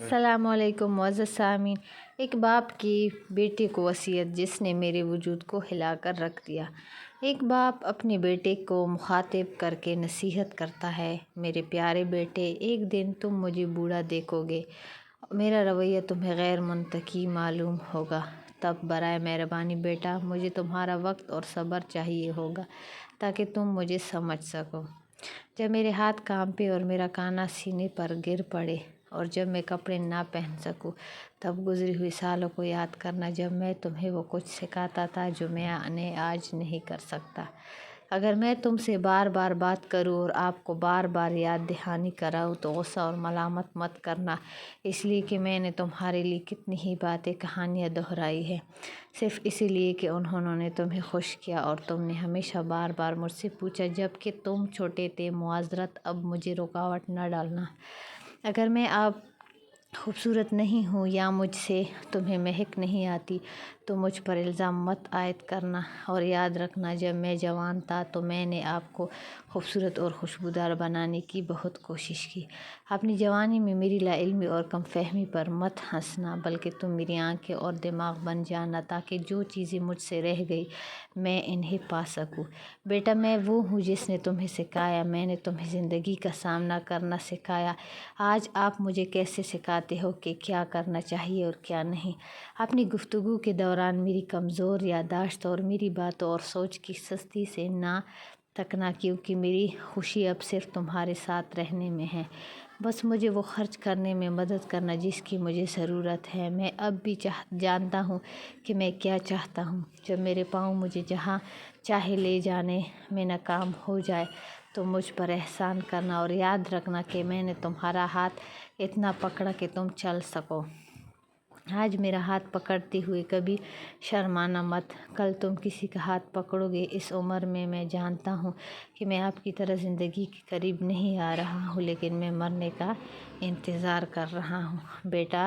السلام علیکم معزز سامعین۔ ایک باپ کی بیٹے کو وصیت جس نے میرے وجود کو ہلا کر رکھ دیا۔ ایک باپ اپنے بیٹے کو مخاطب کر کے نصیحت کرتا ہے، میرے پیارے بیٹے، ایک دن تم مجھے بوڑھا دیکھو گے، میرا رویہ تمہیں غیر منطقی معلوم ہوگا، تب برائے مہربانی بیٹا مجھے تمہارا وقت اور صبر چاہیے ہوگا تاکہ تم مجھے سمجھ سکو۔ جب میرے ہاتھ کانپے اور میرا کانا سینے پر گر پڑے اور جب میں کپڑے نہ پہن سکوں، تب گزری ہوئی سالوں کو یاد کرنا جب میں تمہیں وہ کچھ سکھاتا تھا جو میں آج نہیں کر سکتا۔ اگر میں تم سے بار بار بات کروں اور آپ کو بار بار یاد دہانی کراؤں تو غصہ اور ملامت مت کرنا، اس لیے کہ میں نے تمہارے لیے کتنی ہی باتیں کہانیاں دہرائی ہیں، صرف اسی لیے کہ انہوں نے تمہیں خوش کیا اور تم نے ہمیشہ بار بار مجھ سے پوچھا جب کہ تم چھوٹے تھے۔ معذرت، اب مجھے رکاوٹ نہ ڈالنا۔ اگر میں اب خوبصورت نہیں ہوں یا مجھ سے تمہیں مہک نہیں آتی تو مجھ پر الزام مت عائد کرنا، اور یاد رکھنا جب میں جوان تھا تو میں نے آپ کو خوبصورت اور خوشبودار بنانے کی بہت کوشش کی۔ اپنی جوانی میں میری لا علمی اور کم فہمی پر مت ہنسنا، بلکہ تم میری آنکھیں اور دماغ بن جانا تاکہ جو چیزیں مجھ سے رہ گئی میں انہیں پا سکوں۔ بیٹا، میں وہ ہوں جس نے تمہیں سکھایا، میں نے تمہیں زندگی کا سامنا کرنا سکھایا۔ آج آپ مجھے کیسے سکھاتے ہو کہ کیا کرنا چاہیے اور کیا نہیں۔ اپنی گفتگو کے دوران میری کمزور یادداشت اور میری باتوں اور سوچ کی سستی سے نہ تکنا، کیونکہ میری خوشی اب صرف تمہارے ساتھ رہنے میں ہے۔ بس مجھے وہ خرچ کرنے میں مدد کرنا جس کی مجھے ضرورت ہے۔ میں اب بھی جانتا ہوں کہ میں کیا چاہتا ہوں۔ جب میرے پاؤں مجھے جہاں چاہے لے جانے میں ناکام ہو جائے تو مجھ پر احسان کرنا اور یاد رکھنا کہ میں نے تمہارا ہاتھ اتنا پکڑا کہ تم چل سکو۔ آج میرا ہاتھ پکڑتے ہوئے کبھی شرمانا مت، کل تم کسی کا ہاتھ پکڑو گے۔ اس عمر میں جانتا ہوں کہ میں آپ کی طرح زندگی کے قریب نہیں آ رہا ہوں، لیکن میں مرنے کا انتظار کر رہا ہوں۔ بیٹا،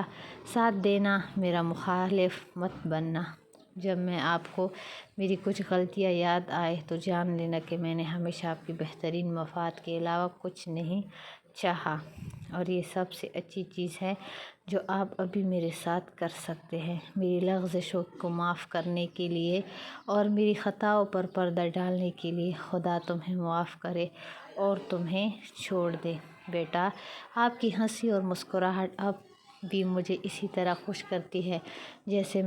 ساتھ دینا، میرا مخالف مت بننا۔ جب میں آپ کو میری کچھ غلطیاں یاد آئے تو جان لینا کہ میں نے ہمیشہ آپ کے بہترین مفاد کے علاوہ کچھ نہیں چاہا، اور یہ سب سے اچھی چیز ہے جو آپ ابھی میرے ساتھ کر سکتے ہیں۔ میری لغزشوں کو معاف کرنے کے لیے اور میری خطاؤں پر پردہ ڈالنے کے لیے خدا تمہیں معاف کرے اور تمہیں چھوڑ دے۔ بیٹا، آپ کی ہنسی اور مسکراہٹ اب بھی مجھے اسی طرح خوش کرتی ہے جیسے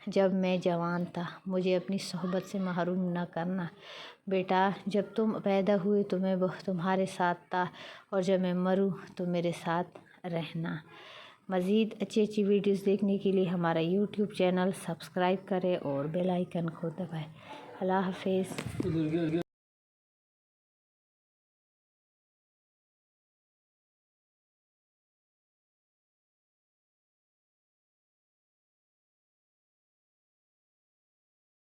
جب میں جوان تھا۔ مجھے اپنی صحبت سے محروم نہ کرنا۔ بیٹا، جب تم پیدا ہوئے تو میں تمہارے ساتھ تھا، اور جب میں مروں تو میرے ساتھ رہنا۔ مزید اچھی ویڈیوز دیکھنے کے لیے ہمارا یوٹیوب چینل سبسکرائب کریں اور بیل آئیکن کو دبائیں۔ اللہ حافظ۔